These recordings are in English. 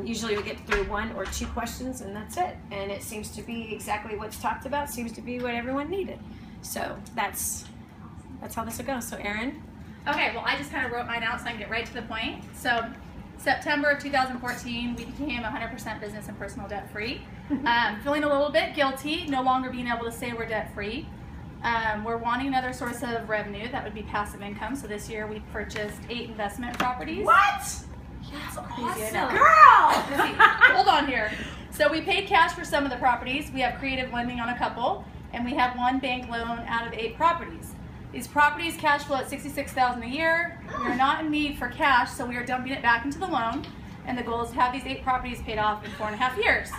Usually we get through 1 or 2 questions and that's it. And it seems to be exactly what's talked about, seems to be what everyone needed. So that's how this will go. So Erin? Okay, well I just kind of wrote mine out so I can get right to the point. So September of 2014, we became 100% business and personal debt free. Feeling a little bit guilty, no longer being able to say we're debt free. We're wanting another source of revenue, that would be passive income. So this year we purchased 8 investment properties. What? Yeah, That's crazy, awesome. Girl! Hold on here. So we paid cash for some of the properties. We have creative lending on a couple, and we have 1 bank loan out of 8 properties. These properties cash flow at $66,000 a year. We are not in need for cash, so we are dumping it back into the loan. And the goal is to have these 8 properties paid off in 4.5 years.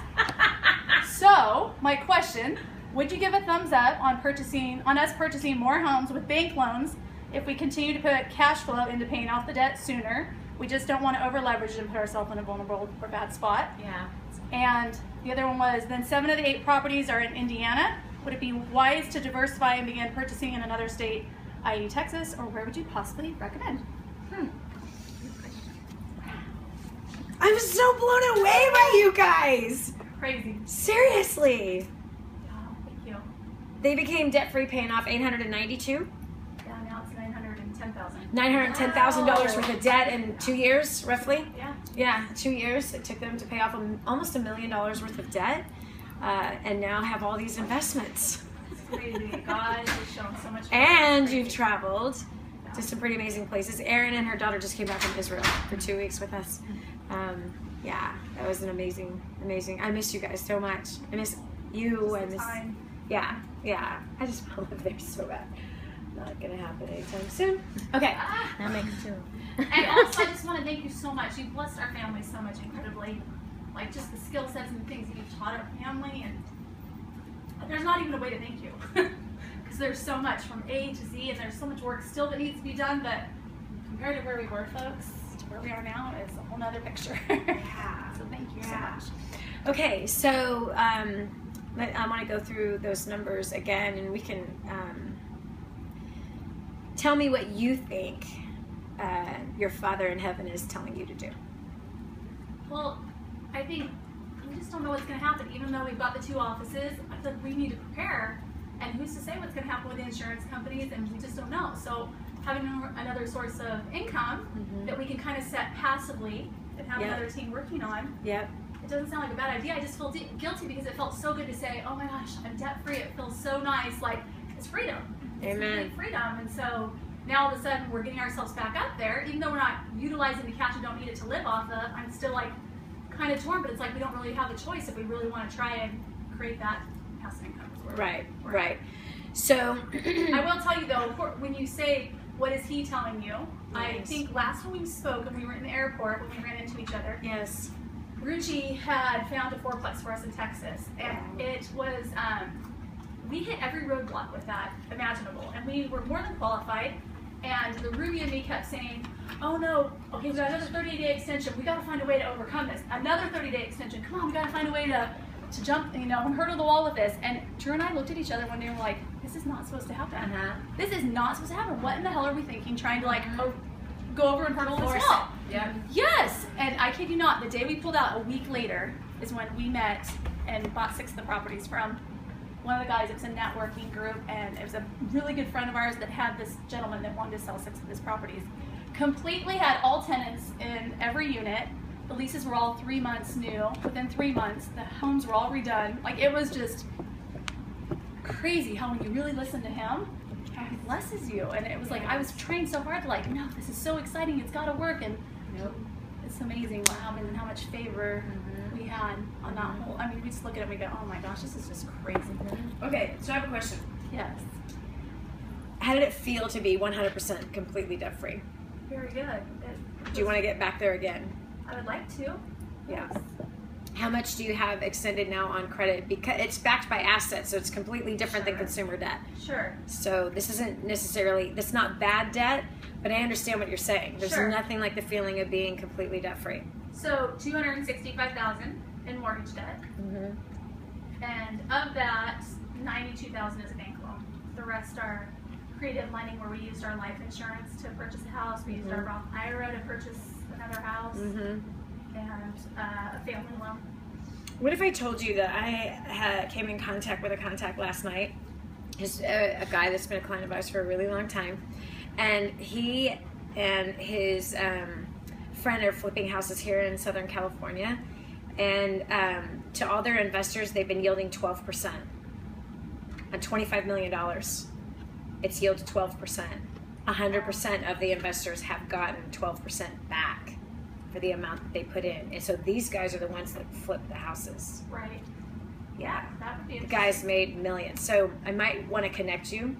So my question: would you give a thumbs up on us purchasing more homes with bank loans if we continue to put cash flow into paying off the debt sooner? We just don't want to over leverage and put ourselves in a vulnerable or bad spot. Yeah. And the other one was, then 7 of the 8 properties are in Indiana. Would it be wise to diversify and begin purchasing in another state, i.e. Texas, or where would you possibly recommend? I'm so blown away by you guys. Crazy. Seriously. Yeah, thank you. They became debt-free, paying off $892. Yeah, now it's $910,000. $910,000 worth of debt in 2 years, roughly. Yeah. Yeah, 2 years. It took them to pay off almost $1 million worth of debt, and now have all these investments. It's crazy. God has shown so much. And you've traveled to some pretty amazing places. Erin and her daughter just came back from Israel for 2 weeks with us. Yeah, that was an amazing. I miss you guys so much. I miss you. I miss. Yeah. I just want to live there so bad. Not gonna happen anytime soon. Okay. That makes 2. And also, I just want to thank you so much. You've blessed our family so much incredibly. Like just the skill sets and the things that you've taught our family, and there's not even a way to thank you. Because there's so much from A to Z, and there's so much work still that needs to be done, but compared to where we were, folks, to where we are now is a whole nother picture. Yeah. So thank you so much. Okay, so I want to go through those numbers again, and we can tell me what you think your Father in heaven is telling you to do. Well, I think we just don't know what's going to happen. Even though we've got the 2 offices, I feel like we need to prepare. And who's to say what's going to happen with the insurance companies? And we just don't know. So having another source of income that we can kind of set passively and have another team working on. Yep. It doesn't sound like a bad idea. I just feel guilty because it felt so good to say, oh my gosh, I'm debt free. It feels so nice. Like it's freedom. Amen. It's really freedom. And so now all of a sudden we're getting ourselves back up there. Even though we're not utilizing the cash and don't need it to live off of, I'm still like kind of torn, but it's like we don't really have a choice if we really want to try and create that passive income. Right. So I will tell you though, when you say, what is he telling you? I think last time we spoke and we were in the airport when we ran into each other. Yes. Ruchi had found a 4-plex for us in Texas, and it was, we hit every roadblock with that imaginable, and we were more than qualified. And the Ruby and me kept saying, oh no, okay, we got another 30-day extension. We got to find a way to overcome this. Another 30-day extension. Come on, we got to find a way to jump, and hurdle the wall with this. And Drew and I looked at each other one day and were like, this is not supposed to happen. This is not supposed to happen. What in the hell are we thinking, trying to go over and hurdle this wall? Yeah. Yes, and I kid you not, the day we pulled out, a week later, is when we met and bought 6 of the properties from one of the guys. It was a networking group, and it was a really good friend of ours that had this gentleman that wanted to sell 6 of his properties. Completely had all tenants in every unit. The leases were all 3 months new. Within 3 months, the homes were all redone. Like, it was just crazy how when you really listen to him, how he blesses you. And it was like, I was trying so hard to like, no, this is so exciting, it's gotta work. And it's amazing what happened and how much favor we had on that whole, I mean, we just look at it and we go, oh my gosh, this is just crazy. Okay, so I have a question. Yes. How did it feel to be 100% completely debt free? Very good. Do you want to get back there again? I would like to. Yeah. How much do you have extended now on credit? Because it's backed by assets, so it's completely different than consumer debt. Sure. So this isn't necessarily, it's not bad debt, but I understand what you're saying. There's nothing like the feeling of being completely debt free. So $265,000 in mortgage debt, and of that, $92,000 is a bank loan. The rest are creative lending, where we used our life insurance to purchase a house. We used our Roth IRA to purchase another house. and a family loan. What if I told you that I came in contact with a contact last night? He's a guy that's been a client of ours for a really long time, and he and his friend are flipping houses here in Southern California, and to all their investors, they've been yielding 12% on $25 million. It's yielded 12%. 100% of the investors have gotten 12% back for the amount that they put in. And so these guys are the ones that flip the houses. Right. Yeah. That would be The guys made millions. So I might want to connect you